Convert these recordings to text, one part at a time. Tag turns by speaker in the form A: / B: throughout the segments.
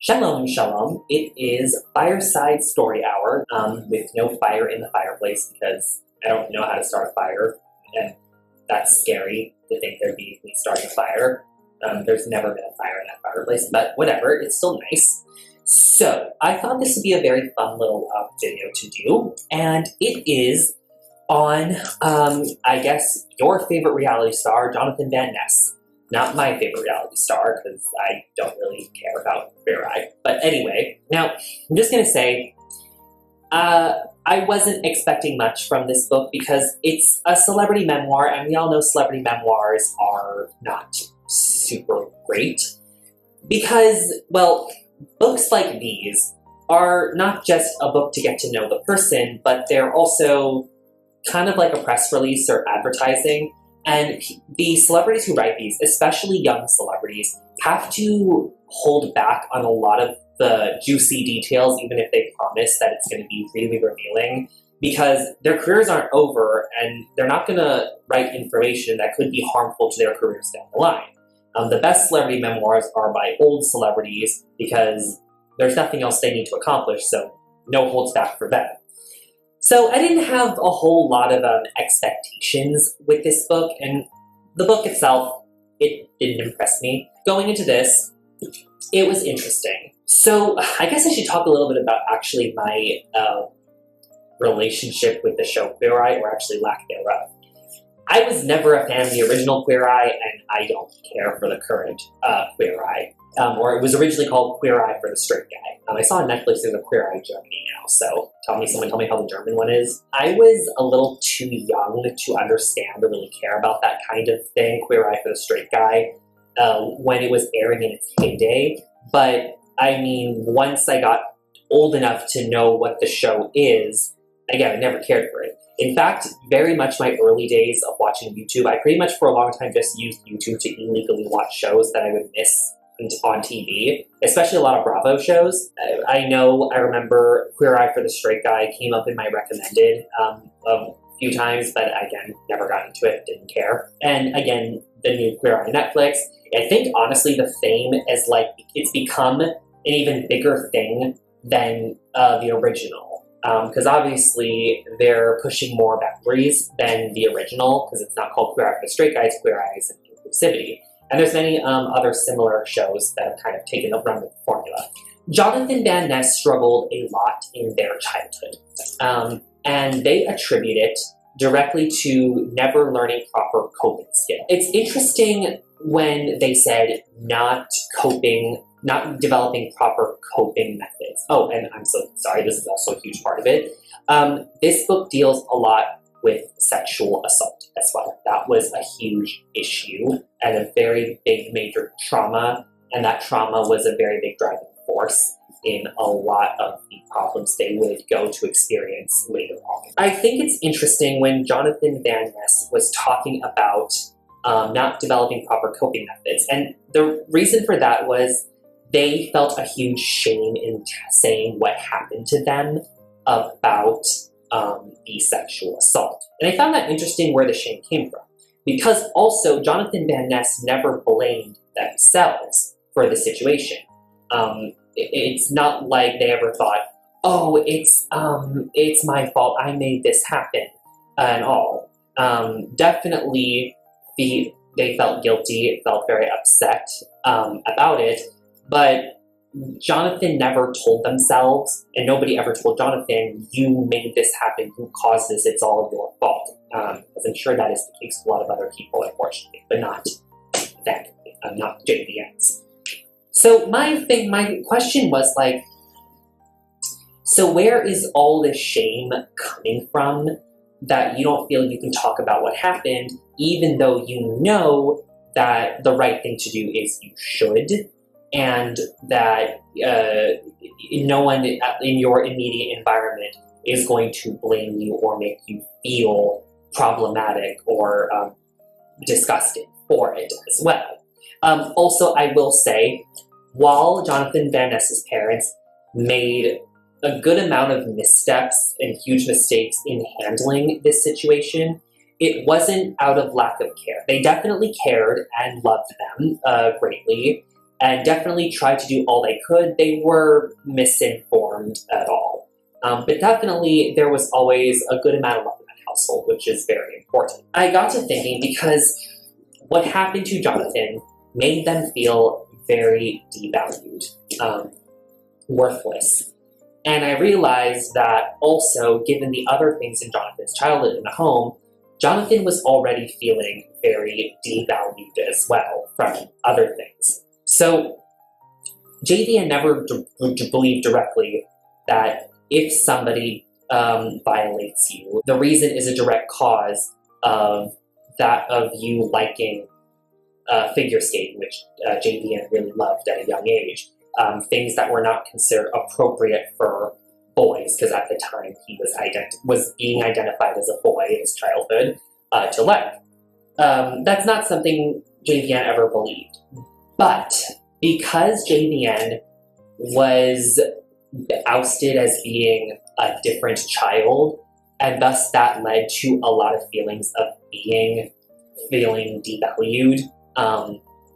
A: Shalom, shalom. It is Fireside Story Hour with no fire in the fireplace because I don't know how to start a fire, and that's scary to think there'd be me starting a fire. There's never been a fire in that fireplace, but whatever, it's still nice. So, I thought this would be a very fun little video to do, and it is on, I guess, your favorite reality star, Jonathan Van Ness. Not my favorite reality star, because I don't really care about Queer Eye. But anyway, now, I'm just going to say, I wasn't expecting much from this book because it's a celebrity memoir, and we all know celebrity memoirs are not super great. Because, well, books like these are not just a book to get to know the person, but they're also kind of like a press release or advertising. And the celebrities who write these, especially young celebrities, have to hold back on a lot of the juicy details, even if they promise that it's going to be really revealing, because their careers aren't over and they're not going to write information that could be harmful to their careers down the line. The best celebrity memoirs are by old celebrities because there's nothing else they need to accomplish, so no holds back for them. So I didn't have a whole lot of expectations with this book, and the book itself, it didn't impress me. Going into this, it was interesting. So I guess I should talk a little bit about actually my relationship with the show Queer Eye, or actually lack thereof. I was never a fan of the original Queer Eye, and I don't care for the current Queer Eye. Or it was originally called Queer Eye for the Straight Guy. I saw on Netflix there's a Queer Eye Germany now, so someone tell me how the German one is. I was a little too young to understand or really care about that kind of thing, Queer Eye for the Straight Guy, when it was airing in its heyday. But, I mean, once I got old enough to know what the show is, again, I never cared for it. In fact, very much my early days of watching YouTube, I pretty much for a long time just used YouTube to illegally watch shows that I would miss on TV, especially a lot of Bravo shows. I remember Queer Eye for the Straight Guy came up in my recommended a few times, but again, never got into it, didn't care. And again, the new Queer Eye on Netflix, I think honestly the fame is like, it's become an even bigger thing than the original. Because obviously they're pushing more boundaries than the original, because it's not called Queer Eye for the Straight Guy, it's Queer Eyes and Inclusivity. And there's many other similar shows that have kind of taken a run with the formula. Jonathan Van Ness struggled a lot in their childhood, and they attribute it directly to never learning proper coping skills. It's interesting when they said not developing proper coping methods. Oh, and I'm so sorry, this is also a huge part of it. This book deals a lot with sexual assault as well. That was a huge issue and a very big major trauma, and that trauma was a very big driving force in a lot of the problems they would go to experience later on. I think it's interesting when Jonathan Van Ness was talking about not developing proper coping methods, and the reason for that was they felt a huge shame in saying what happened to them about the sexual assault. And I found that interesting where the shame came from. Because also, Jonathan Van Ness never blamed themselves for the situation. It's not like they ever thought, oh, it's my fault, I made this happen, and all. Definitely, they felt guilty, felt very upset about it, but Jonathan never told themselves, and nobody ever told Jonathan, you made this happen, you caused this, it's all your fault. Because I'm sure that is the case with a lot of other people, unfortunately, but not them, not JVNs. So my question was like, so where is all this shame coming from that you don't feel you can talk about what happened, even though you know that the right thing to do is you should, and that no one in your immediate environment is going to blame you or make you feel problematic or disgusted for it as well. Also, I will say, while Jonathan Van Ness's parents made a good amount of missteps and huge mistakes in handling this situation, it wasn't out of lack of care. They definitely cared and loved them greatly, and definitely tried to do all they could. They were misinformed at all. But definitely there was always a good amount of love in that household, which is very important. I got to thinking because what happened to Jonathan made them feel very devalued, worthless. And I realized that also, given the other things in Jonathan's childhood in the home, Jonathan was already feeling very devalued as well from other things. So JVN never believed directly that if somebody violates you, the reason is a direct cause of you liking figure skating, which JVN really loved at a young age. Things that were not considered appropriate for boys, because at the time he was being identified as a boy in his childhood, to like. That's not something JVN ever believed. But because JVN was ousted as being a different child, and thus that led to a lot of feelings of feeling devalued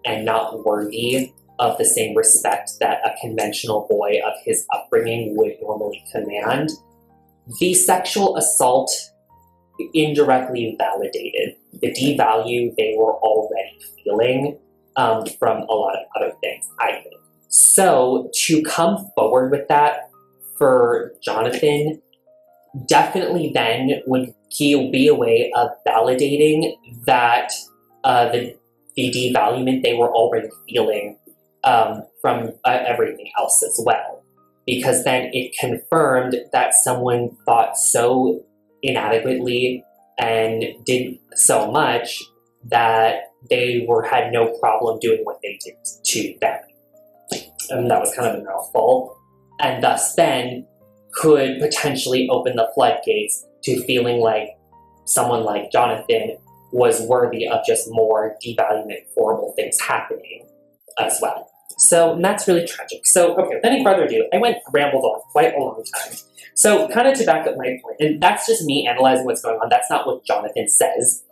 A: and not worthy of the same respect that a conventional boy of his upbringing would normally command, the sexual assault indirectly validated the devalue they were already feeling from a lot of other things, I think. So to come forward with that for Jonathan definitely then would be a way of validating that the devaluement they were already feeling from everything else as well. Because then it confirmed that someone thought so inadequately and did so much that they had no problem doing what they did to them. And that was kind of a mouthful. And thus then could potentially open the floodgates to feeling like someone like Jonathan was worthy of just more devaluement, horrible things happening as well. So that's really tragic. So, okay, with any further ado, I rambled on quite a long time. So, kind of to back up my point, and that's just me analyzing what's going on, that's not what Jonathan says,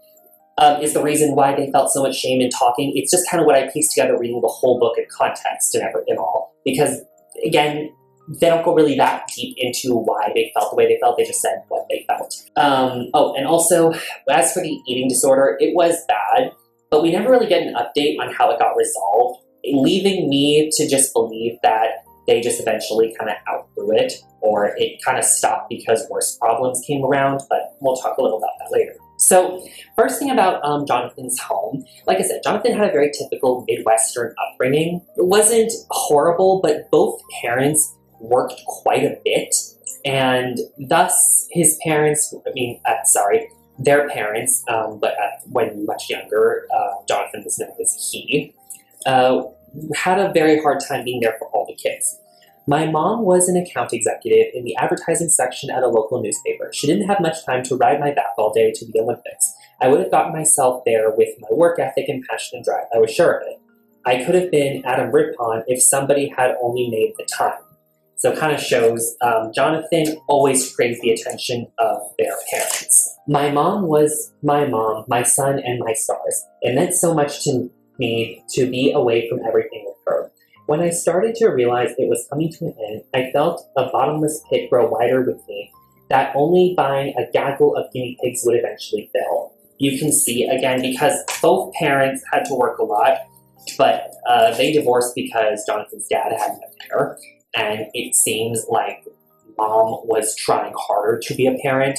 A: is the reason why they felt so much shame in talking. It's just kind of what I pieced together reading the whole book in context and all. Because, again, they don't go really that deep into why they felt the way they felt, they just said what they felt. Oh, and also, as for the eating disorder, it was bad, but we never really get an update on how it got resolved, leaving me to just believe that they just eventually kind of outgrew it, or it kind of stopped because worse problems came around, but we'll talk a little about that later. So, first thing about Jonathan's home, like I said, Jonathan had a very typical Midwestern upbringing. It wasn't horrible, but both parents worked quite a bit, and thus his parents, their parents, but when much younger, Jonathan was known as he, had a very hard time being there for all the kids. My mom was an account executive in the advertising section at a local newspaper. She didn't have much time to ride my back all day to the Olympics. I would have gotten myself there with my work ethic and passion and drive. I was sure of it. I could have been Adam Rippon if somebody had only made the time. So it kind of shows Jonathan always craved the attention of their parents. My mom was my mom, my sun, and my stars. It meant so much to me to be away from everything with her. When I started to realize it was coming to an end, I felt a bottomless pit grow wider with me that only buying a gaggle of guinea pigs would eventually fill. You can see, again, because both parents had to work a lot, but they divorced because Jonathan's dad had an affair, and it seems like mom was trying harder to be a parent,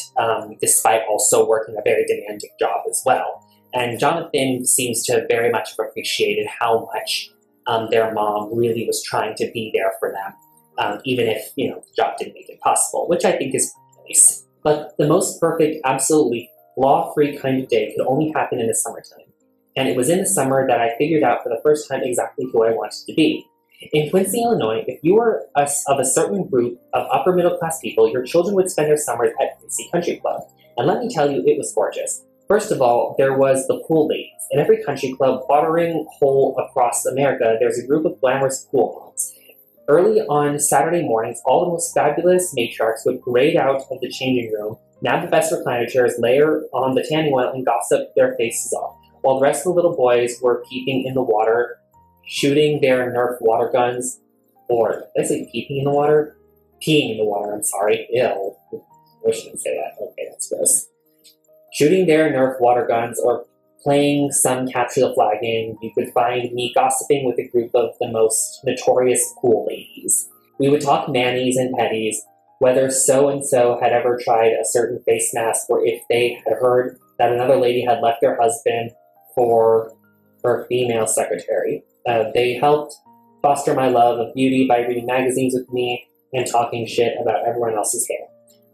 A: despite also working a very demanding job as well. And Jonathan seems to very much have appreciated how much their mom really was trying to be there for them, even if, the job didn't make it possible, which I think is nice. But the most perfect, absolutely flaw-free kind of day could only happen in the summertime. And it was in the summer that I figured out for the first time exactly who I wanted to be. In Quincy, Illinois, if you were of a certain group of upper middle class people, your children would spend their summers at Quincy Country Club. And let me tell you, it was gorgeous. First of all, there was the pool ladies. In every country club, watering hole across America, there's a group of glamorous pool moms. Early on Saturday mornings, all the most fabulous matriarchs would parade out of the changing room, nab the best recliner chairs, layer on the tanning oil, and gossip their faces off, while the rest of the little boys were peeping in the water shooting their Nerf water guns, or did I say peeping in the water? Peeing in the water, I'm sorry. Ew. I shouldn't say that. Okay, that's gross. Shooting their Nerf water guns or playing some capture the flag game, you could find me gossiping with a group of the most notorious pool ladies. We would talk manis and petties, whether so-and-so had ever tried a certain face mask or if they had heard that another lady had left their husband for her female secretary. They helped foster my love of beauty by reading magazines with me and talking shit about everyone else's hair.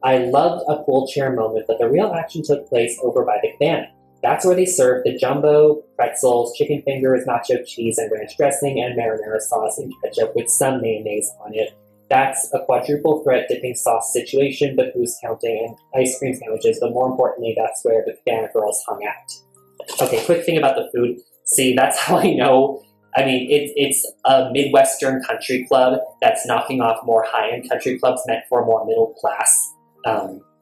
A: I loved a pool chair moment, but the real action took place over by the cabana. That's where they served the jumbo, pretzels, chicken fingers, nacho cheese, and ranch dressing, and marinara sauce and ketchup with some mayonnaise on it. That's a quadruple threat dipping sauce situation, but who's counting, and ice cream sandwiches, but more importantly, that's where the cabana girls hung out. Okay, quick thing about the food. See, that's how I know. I mean, it's a Midwestern country club that's knocking off more high-end country clubs meant for a more middle-class,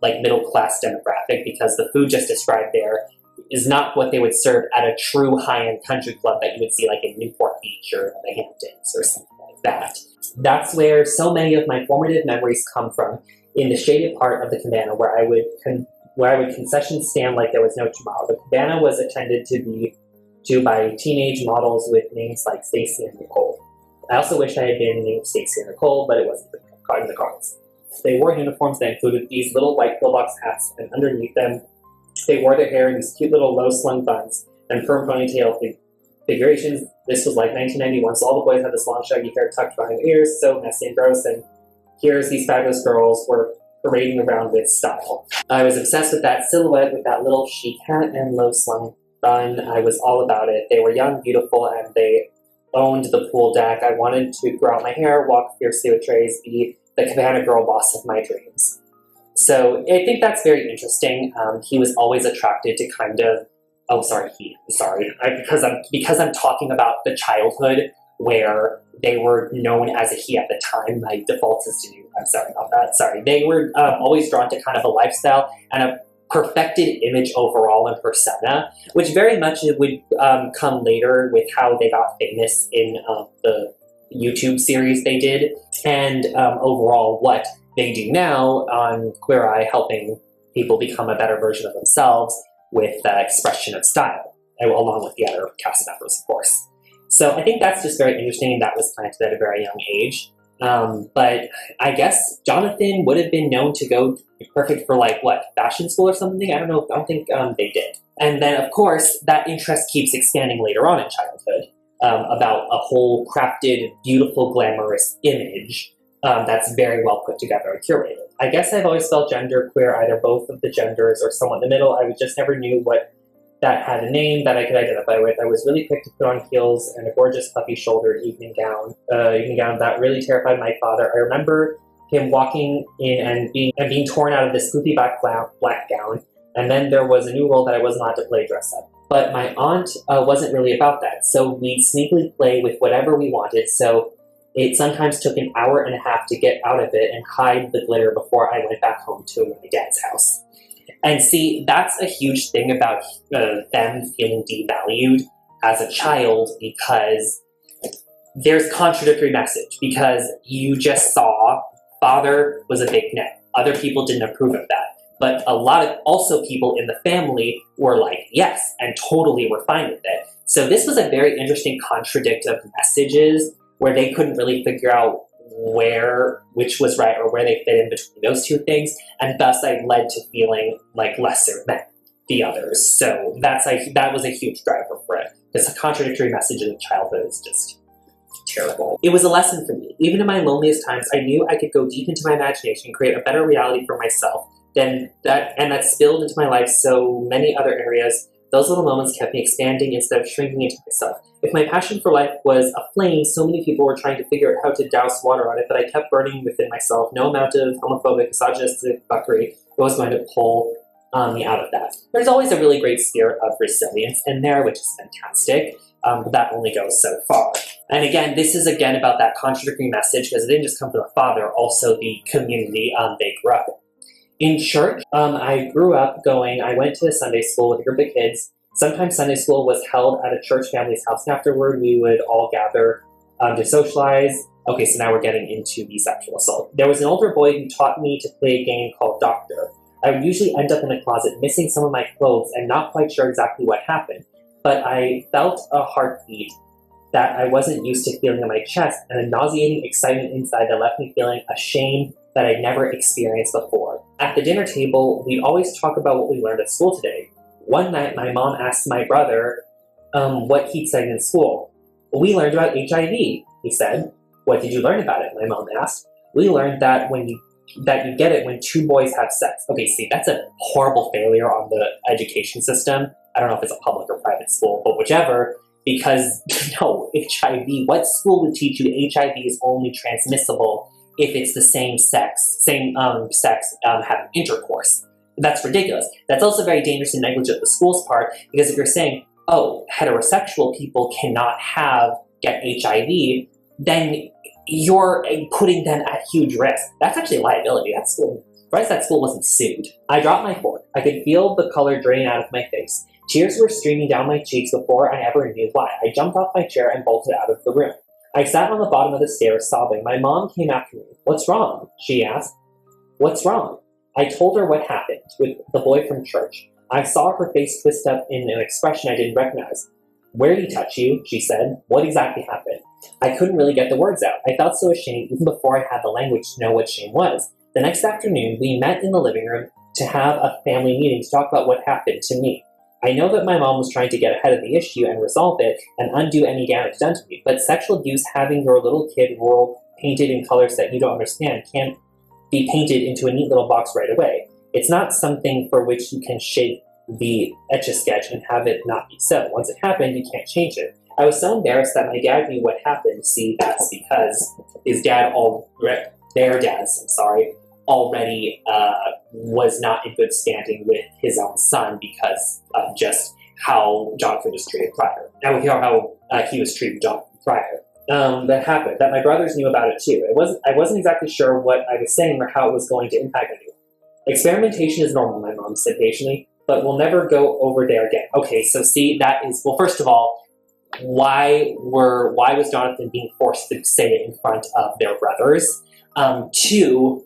A: middle-class demographic, because the food just described there is not what they would serve at a true high-end country club that you would see like in Newport Beach or the Hamptons or something like that. That's where so many of my formative memories come from, in the shaded part of the cabana where I would concession stand like there was no tomorrow. The cabana was attended to by teenage models with names like Stacy and Nicole. I also wish I had been named Stacy or Nicole, but it wasn't caught in the cards. They wore uniforms that included these little white pillbox hats, and underneath them, they wore their hair in these cute little low-slung buns and perm ponytail figurations. This was like 1991, so all the boys had this long, shaggy hair tucked behind their ears, so messy and gross, and here's these fabulous girls were parading around with style. I was obsessed with that silhouette with that little chic hat and low-slung bun. I was all about it. They were young, beautiful, and they owned the pool deck. I wanted to grow out my hair, walk fiercely with trays, be the cabana girl boss of my dreams. So I think that's very interesting. He was always attracted to kind of, because I'm talking about the childhood where they were known as a he at the time. My default is to do, I'm sorry about that. Sorry. They were always drawn to kind of a lifestyle and a perfected image overall and persona, which very much would come later with how they got famous in the YouTube series they did, and overall what they do now on Queer Eye, helping people become a better version of themselves with expression of style, along with the other cast members, of course. So I think that's just very interesting, and that was planted at a very young age. But I guess Jonathan would have been known to go perfect for, fashion school or something? I don't think they did. And then, of course, that interest keeps expanding later on in childhood, about a whole crafted, beautiful, glamorous image that's very well put together and curated. I guess I've always felt genderqueer, either both of the genders or somewhat in the middle. I just never knew what that had a name that I could identify with. I was really quick to put on heels and a gorgeous puffy-shouldered evening gown that really terrified my father. I remember him walking in and being torn out of this goofy black gown, and then there was a new role that I wasn't allowed to play dress up. But my aunt wasn't really about that, so we'd sneakily play with whatever we wanted, so it sometimes took an hour and a half to get out of it and hide the glitter before I went back home to my dad's house. And see, that's a huge thing about them feeling devalued as a child, because there's contradictory message, because you just saw father was a big no. Other people didn't approve of that. But a lot of also people in the family were like, yes, and totally were fine with it. So this was a very interesting contradictive messages where they couldn't really figure out which was right or where they fit in between those two things, and thus I led to feeling like lesser than the others. So that was a huge driver for it. This contradictory message in childhood is just terrible. It was a lesson for me. Even in my loneliest times, I knew I could go deep into my imagination and create a better reality for myself than that, and that spilled into my life so many other areas. Those little moments kept me expanding instead of shrinking into myself. If my passion for life was a flame, so many people were trying to figure out how to douse water on it, but I kept burning within myself. No amount of homophobic, misogynistic fuckery was going to pull me out of that. There's always a really great spirit of resilience in there, which is fantastic, but that only goes so far. And again, this is about that contradictory message, because it didn't just come from the father, also the community they grew up in. In church, I grew up I went to Sunday school with a group of kids, Sometimes Sunday school was held at a church family's house, and afterward we would all gather to socialize. Okay, so now we're getting into the sexual assault. There was an older boy who taught me to play a game called Doctor. I would usually end up in a closet missing some of my clothes and not quite sure exactly what happened, but I felt a heartbeat that I wasn't used to feeling in my chest and a nauseating excitement inside that left me feeling ashamed that I'd never experienced before. At the dinner table, we'd always talk about what we learned at school today. One night, my mom asked my brother what he'd studied in school. We learned about HIV, he said. What did you learn about it? My mom asked. We learned that you get it when two boys have sex. Okay, see, that's a horrible failure on the education system. I don't know if it's a public or private school, but whichever, because, no, HIV, what school would teach you HIV is only transmissible if it's the same sex having intercourse? That's ridiculous. That's also very dangerous and negligent on the school's part, because if you're saying, oh, heterosexual people cannot get HIV, then you're putting them at huge risk. That's actually a liability. That school wasn't sued. I dropped my fork. I could feel the color drain out of my face. Tears were streaming down my cheeks before I ever knew why. I jumped off my chair and bolted out of the room. I sat on the bottom of the stairs sobbing. My mom came after me. What's wrong? She asked. What's wrong? I told her what happened with the boy from church. I saw her face twist up in an expression I didn't recognize. Where did he touch you? She said. What exactly happened? I couldn't really get the words out. I felt so ashamed even before I had the language to know what shame was. The next afternoon, we met in the living room to have a family meeting to talk about what happened to me. I know that my mom was trying to get ahead of the issue and resolve it and undo any damage done to me, but sexual abuse, having your little kid world painted in colors that you don't understand, can't be painted into a neat little box right away. It's not something for which you can shape the Etch-a-Sketch and have it not be so. Once it happened, you can't change it. I was so embarrassed that my dad knew what happened. See, that's because their dads, already was not in good standing with his own son because of just how Jonathan was treated prior. Now we hear how he was treated Jonathan prior. That happened, that my brothers knew about it too. I wasn't exactly sure what I was saying or how it was going to impact anyone. Experimentation is normal, my mom said patiently, but we'll never go over there again. Okay, so see, that is, well, first of all, why was Jonathan being forced to say it in front of their brothers? Two,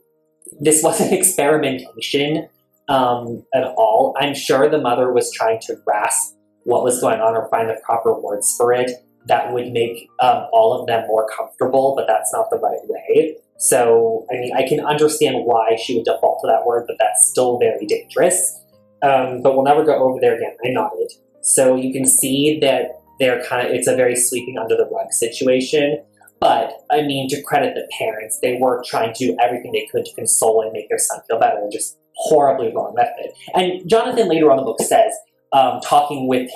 A: this wasn't experimentation at all. I'm sure the mother was trying to grasp what was going on or find the proper words for it that would make all of them more comfortable, but that's not the right way. So, I mean, I can understand why she would default to that word, but that's still very dangerous. But we'll never go over there again. I nodded. So you can see that it's a very sweeping under the rug situation. But, I mean, to credit the parents, they were trying to do everything they could to console and make their son feel better, and just horribly wrong method. And Jonathan later on in the book says, talking with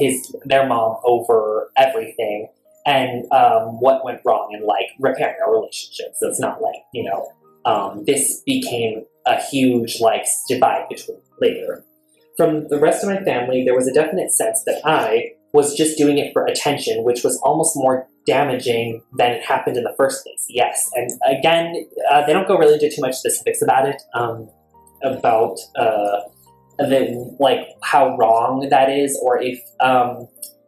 A: their mom over everything and what went wrong and, like, repairing our relationship. So it's not like, this became a huge, like, divide between later. From the rest of my family, there was a definite sense that I was just doing it for attention, which was almost more damaging than it happened in the first place. Yes, and again, they don't go really into too much specifics about it, about how wrong that is, or if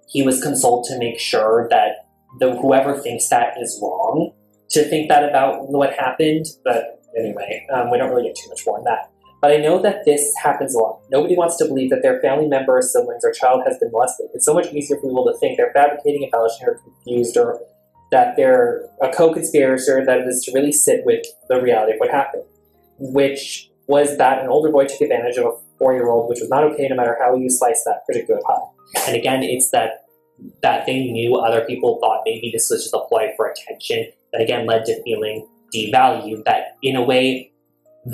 A: he was consoled to make sure that whoever thinks that is wrong to think that about what happened. But anyway, we don't really get too much more on that. But I know that this happens a lot. Nobody wants to believe that their family member, siblings, or child has been molested. It's so much easier for people to think they're fabricating, embellishing, or confused, or that they're a co-conspirator that is to really sit with the reality of what happened, which was that an older boy took advantage of a 4-year-old, which was not okay no matter how you slice that particular pie. And again, it's that they knew other people thought maybe this was just a ploy for attention that again led to feeling devalued, that in a way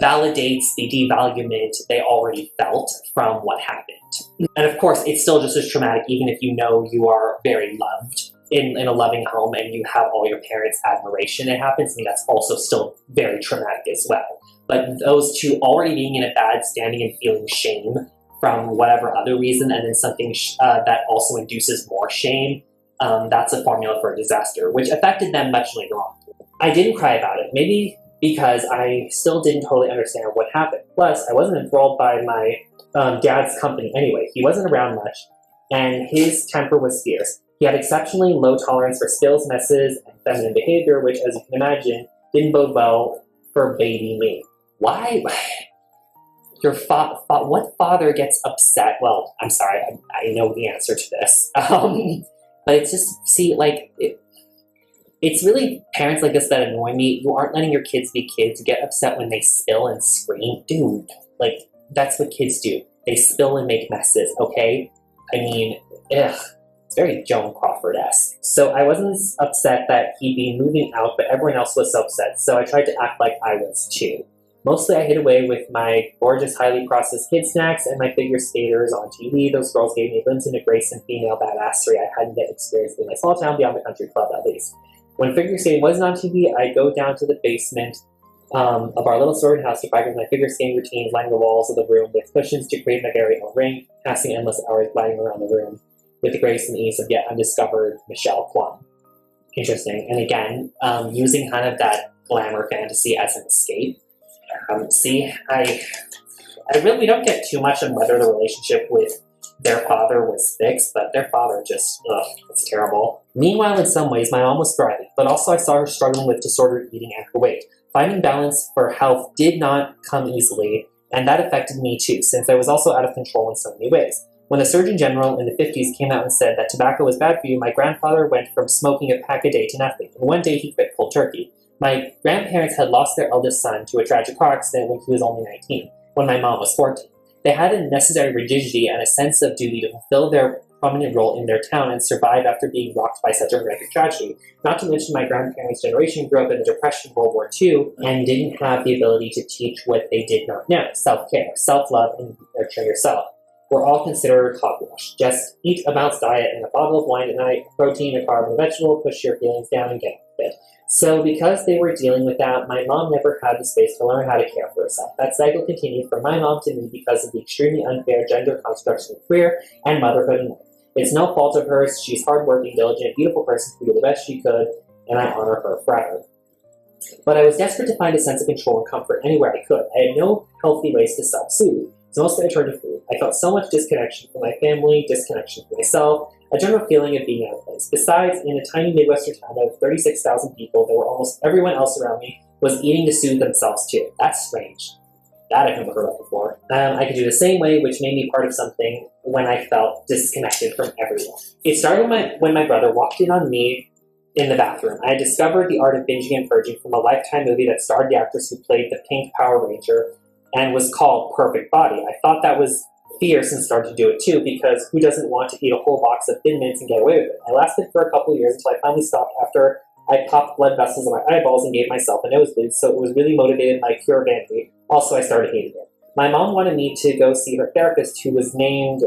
A: validates the devaluement they already felt from what happened. And of course, it's still just as traumatic even if you know you are very loved in a loving home and you have all your parents' admiration. It happens. I mean, that's also still very traumatic as well. But those two already being in a bad standing and feeling shame from whatever other reason, and then something that also induces more shame, that's a formula for a disaster, which affected them much later on. I didn't cry about it, maybe because I still didn't totally understand what happened. Plus, I wasn't enthralled by my dad's company anyway. He wasn't around much, and his temper was fierce. He had exceptionally low tolerance for spills, messes, and feminine behavior, which, as you can imagine, didn't bode well for baby me. Why? What father gets upset? Well, I'm sorry, I know the answer to this. But it's just, it's really parents like this that annoy me. You aren't letting your kids be kids. Get upset when they spill and scream. Dude, that's what kids do. They spill and make messes, okay? I mean, ugh. It's very Joan Crawford-esque. So I wasn't upset that he'd be moving out, but everyone else was so upset, so I tried to act like I was too. Mostly I hid away with my gorgeous, highly processed kid snacks and my figure skaters on TV. Those girls gave me a glimpse into grace and female badassery I hadn't yet experienced in my small town beyond the country club, at least. When figure skating wasn't on TV, I'd go down to the basement of our little sorted house to practice my figure skating routines, lining the walls of the room with cushions to create my very own ring, passing endless hours gliding around the room with the grace and ease of yet undiscovered Michelle Kwan. Interesting. And again, using kind of that glamour fantasy as an escape. We don't get too much on whether the relationship with their father was fixed, but their father just, it's terrible. Meanwhile, in some ways, my mom was thriving, but also I saw her struggling with disordered eating and her weight. Finding balance for health did not come easily, and that affected me too, since I was also out of control in so many ways. When the Surgeon General in the 50s came out and said that tobacco was bad for you, my grandfather went from smoking a pack a day to nothing, and one day he quit cold turkey. My grandparents had lost their eldest son to a tragic car accident when he was only 19, when my mom was 14. They had a necessary rigidity and a sense of duty to fulfill their prominent role in their town and survive after being rocked by such a horrific tragedy. Not to mention my grandparents' generation grew up in the Depression, World War II, and didn't have the ability to teach what they did not know: self-care, self-love, and nurturing yourself. We're all considered hogwash. Just eat a balanced diet and a bottle of wine at night, protein, a carb, and a vegetable, push your feelings down and get fit. So because they were dealing with that, my mom never had the space to learn how to care for herself. That cycle continued from my mom to me because of the extremely unfair gender constructs of career and motherhood and life. It's no fault of hers. She's hardworking, diligent, beautiful person who did the best she could, and I honor her forever. But I was desperate to find a sense of control and comfort anywhere I could. I had no healthy ways to self-soothe, so mostly I turned to food. I felt so much disconnection from my family, disconnection from myself, a general feeling of being out of place. Besides, in a tiny Midwestern town of 36,000 people, there were almost everyone else around me was eating to soothe themselves too. That's strange. That I've never heard of before. I could do the same way, which made me part of something when I felt disconnected from everyone. It started when my brother walked in on me in the bathroom. I had discovered the art of binging and purging from a Lifetime movie that starred the actress who played the Pink Power Ranger and was called Perfect Body. I thought that was fierce and started to do it too, because who doesn't want to eat a whole box of Thin Mints and get away with it? I lasted for a couple of years until I finally stopped after I popped blood vessels in my eyeballs and gave myself a nosebleed, so it was really motivated by pure vanity. Also, I started hating it. My mom wanted me to go see her therapist, who was named,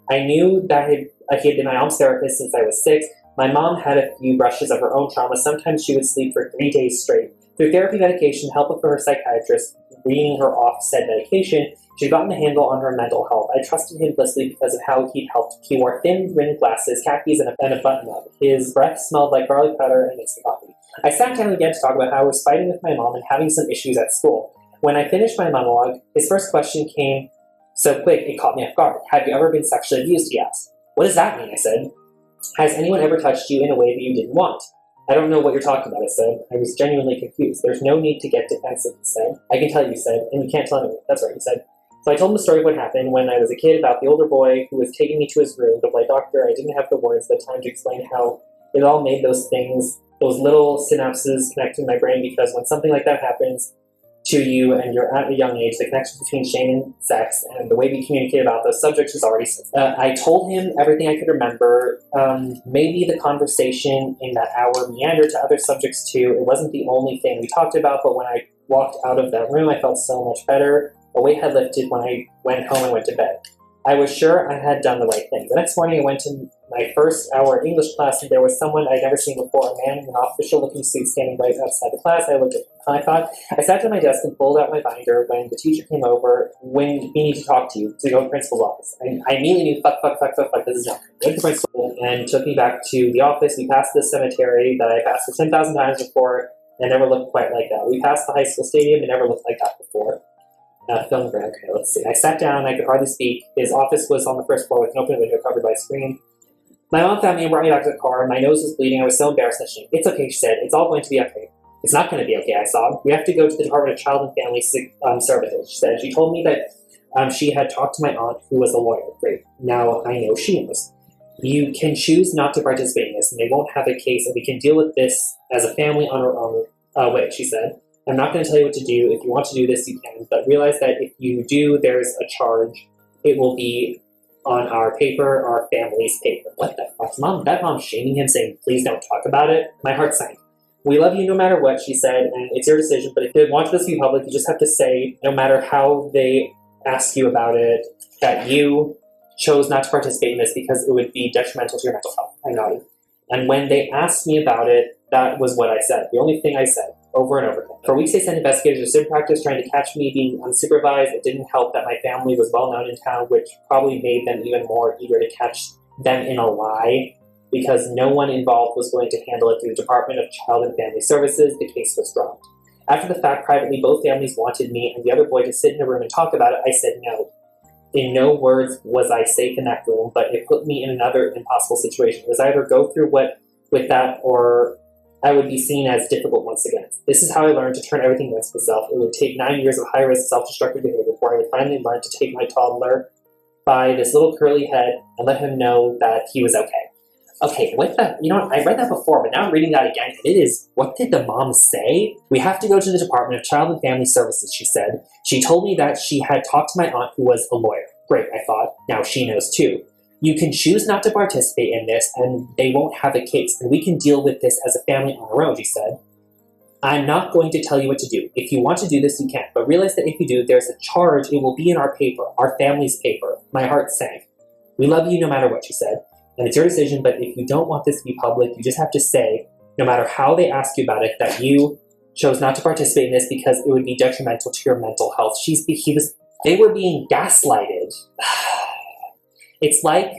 A: I knew that I had been my mom's therapist since I was 6. My mom had a few brushes of her own trauma. Sometimes she would sleep for 3 days straight. Through therapy, medication, help from her psychiatrist, weaning her off said medication, she'd gotten a handle on her mental health. I trusted him blissfully because of how he'd helped. He wore thin-rimmed glasses, khakis, and a button-up. His breath smelled like garlic powder and instant coffee. I sat down again to talk about how I was fighting with my mom and having some issues at school. When I finished my monologue, his first question came so quick it caught me off guard. Have you ever been sexually abused? He asked. What does that mean? I said. Has anyone ever touched you in a way that you didn't want? I don't know what you're talking about, I said. I was genuinely confused. There's no need to get defensive, he said. I can tell you, he said, and you can't tell anyone. That's right, he said. So I told him the story of what happened when I was a kid about the older boy who was taking me to his room to play doctor. I didn't have the words at the time to explain how it all made those things, those little synapses connect in my brain, because when something like that happens to you and you're at a young age, the connection between shame and sex and the way we communicate about those subjects is already I told him everything I could remember. Maybe the conversation in that hour meandered to other subjects too. It wasn't the only thing we talked about, but when I walked out of that room, I felt so much better. A weight had lifted when I went home and went to bed. I was sure I had done the right thing. The next morning I went to my first hour English class, and there was someone I'd never seen before, a man in an official-looking suit standing right outside the class. I looked at him. I thought, I sat at my desk and pulled out my binder when the teacher came over. When we need to talk to you, to go to the principal's office. I immediately knew, fuck, this is not good. Went to the principal and took me back to the office. We passed the cemetery that I passed 10,000 times before, and it never looked quite like that. We passed the high school stadium, it never looked like that before. Film grant. Okay, let's see. I sat down. I could hardly speak. His office was on the first floor with an open window covered by a screen. My mom found me and brought me back to the car. My nose was bleeding. I was so embarrassed that it's okay, she said. It's all going to be okay. It's not going to be okay, I sobbed. We have to go to the Department of Child and Family Services, she said. She told me that she had talked to my aunt, who was a lawyer. Great. Now I know she knows. You can choose not to participate in this, and they won't have a case, and we can deal with this as a family on our own way, she said. I'm not going to tell you what to do. If you want to do this, you can. But realize that if you do, there's a charge. It will be on our paper, our family's paper. What the fuck? That mom's shaming him, saying, please don't talk about it. My heart sank. We love you no matter what, she said, and it's your decision. But if you want this to be public, you just have to say, no matter how they ask you about it, that you chose not to participate in this because it would be detrimental to your mental health. I nodded. And when they asked me about it, that was what I said. The only thing I said. Over and over again. For weeks, they sent investigators to sim practice trying to catch me being unsupervised. It didn't help that my family was well known in town, which probably made them even more eager to catch them in a lie, because no one involved was willing to handle it through the Department of Child and Family Services. The case was dropped. After the fact, privately, both families wanted me and the other boy to sit in a room and talk about it. I said no. In no words was I safe in that room, but it put me in another impossible situation. It was either go through with that, or I would be seen as difficult once again. This is how I learned to turn everything against myself. It would take 9 years of high-risk, self-destructive behavior before I would finally learn to take my toddler by this little curly head and let him know that he was okay. Okay, what the, you know what, I read that before, but now I'm reading that again, and it is, what did the mom say? We have to go to the Department of Child and Family Services, she said. She told me that she had talked to my aunt, who was a lawyer. Great, I thought. Now she knows too. You can choose not to participate in this, and they won't have a case, and we can deal with this as a family on our own, she said. I'm not going to tell you what to do. If you want to do this, you can, but realize that if you do, there's a charge. It will be in our paper, our family's paper. My heart sank. We love you no matter what, she said, and it's your decision, but if you don't want this to be public, you just have to say, no matter how they ask you about it, that you chose not to participate in this because it would be detrimental to your mental health. They were being gaslighted. It's like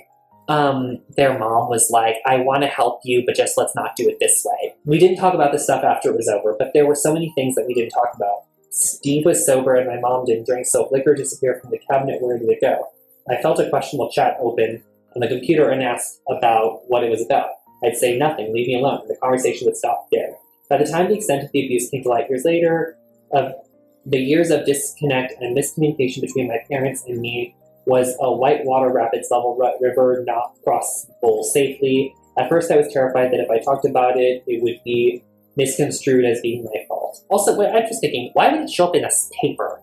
A: their mom was like, I want to help you, but just let's not do it this way. We didn't talk about this stuff after it was over, but there were so many things that we didn't talk about. Steve was sober and my mom didn't drink, so if liquor disappeared from the cabinet, where did it go? I felt a questionable chat open on the computer and asked about what it was about. I'd say nothing, leave me alone, and the conversation would stop there. By the time the extent of the abuse came to light years later, the years of disconnect and miscommunication between my parents and me was a whitewater rapids level river not crossable safely. At first I was terrified that if I talked about it, it would be misconstrued as being my fault. Also, wait, I'm just thinking, why would it show up in a paper?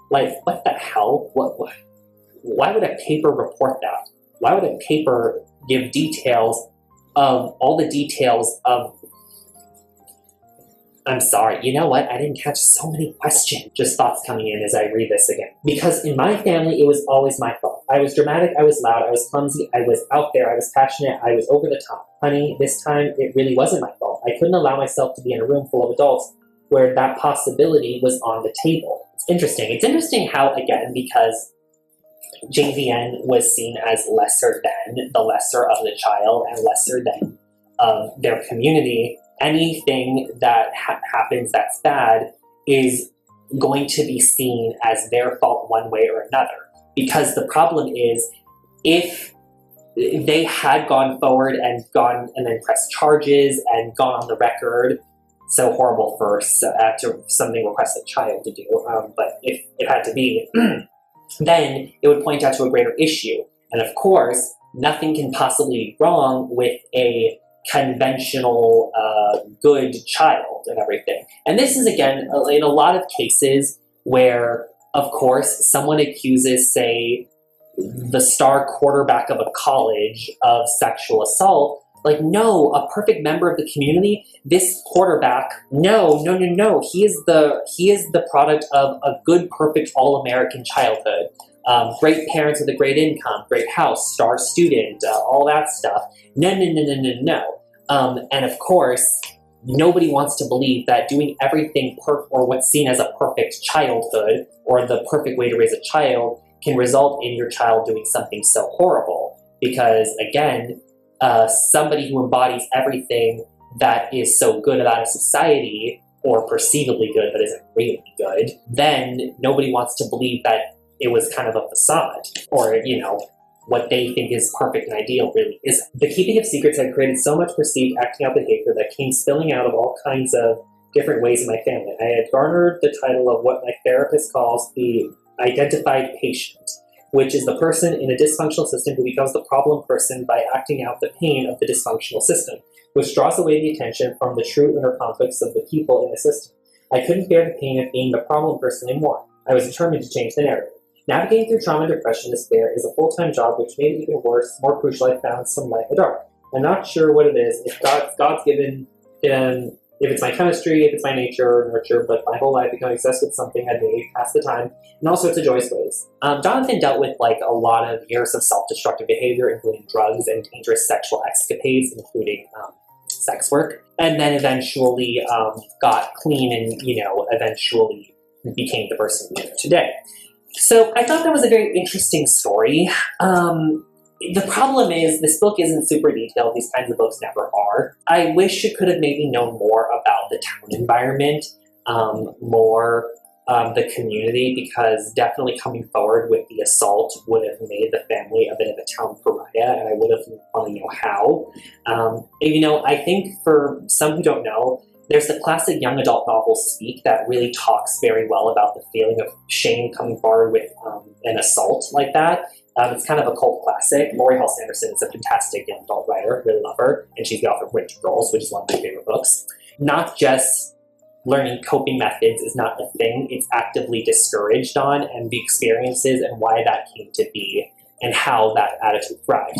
A: Like, what the hell? Why would a paper report that? Why would a paper give details of all the details of... I'm sorry, you know what? I didn't catch so many questions. Just thoughts coming in as I read this again. Because in my family, it was always my fault. I was dramatic, I was loud, I was clumsy, I was out there, I was passionate, I was over the top. Honey, this time, it really wasn't my fault. I couldn't allow myself to be in a room full of adults where that possibility was on the table. It's interesting. It's interesting how, again, because JVN was seen as lesser than, the lesser of the child, and lesser than their community, anything that happens that's bad is going to be seen as their fault one way or another. Because the problem is, if they had gone forward and then pressed charges and gone on the record, so horrible for something request a child to do, but if it had to be, then it would point out to a greater issue. And of course, nothing can possibly be wrong with a conventional good child and everything. And this is, again, in a lot of cases where, of course, someone accuses, say, the star quarterback of a college of sexual assault. Like, no, a perfect member of the community, this quarterback, no, he is the product of a good, perfect, all-American childhood. Great parents with a great income, great house, star student, all that stuff. No. And of course, nobody wants to believe that doing everything or what's seen as a perfect childhood or the perfect way to raise a child can result in your child doing something so horrible. Because again, somebody who embodies everything that is so good about a society or perceivably good but isn't really good, then nobody wants to believe that it was kind of a facade, or, what they think is perfect and ideal really isn't. The keeping of secrets had created so much perceived acting out behavior that came spilling out of all kinds of different ways in my family. I had garnered the title of what my therapist calls the identified patient, which is the person in a dysfunctional system who becomes the problem person by acting out the pain of the dysfunctional system, which draws away the attention from the true inner conflicts of the people in the system. I couldn't bear the pain of being the problem person anymore. I was determined to change the narrative. Navigating through trauma, depression, and despair is a full-time job, which made it even worse. More crucial, I found some light in the dark. I'm not sure what it is. If God's given, if it's my chemistry, if it's my nature or nurture, but my whole life becoming obsessed with something I'd made past the time in all sorts of joyous ways. Jonathan dealt with a lot of years of self-destructive behavior, including drugs and dangerous sexual escapades, including sex work, and then eventually got clean and eventually became the person we know today. So I thought that was a very interesting story. The problem is this book isn't super detailed. These kinds of books never are. I wish it could have maybe known more about the town environment, more the community, because definitely coming forward with the assault would have made the family a bit of a town pariah, and I would have wanted to know how. I think for some who don't know, there's the classic young adult novel Speak that really talks very well about the feeling of shame coming forward with an assault like that. It's kind of a cult classic. Laurie Hall Sanderson is a fantastic young adult writer. Really love her. And she's the author of Winter Girls, which is one of my favorite books. Not just learning coping methods is not a thing. It's actively discouraged on, and the experiences and why that came to be and how that attitude thrived.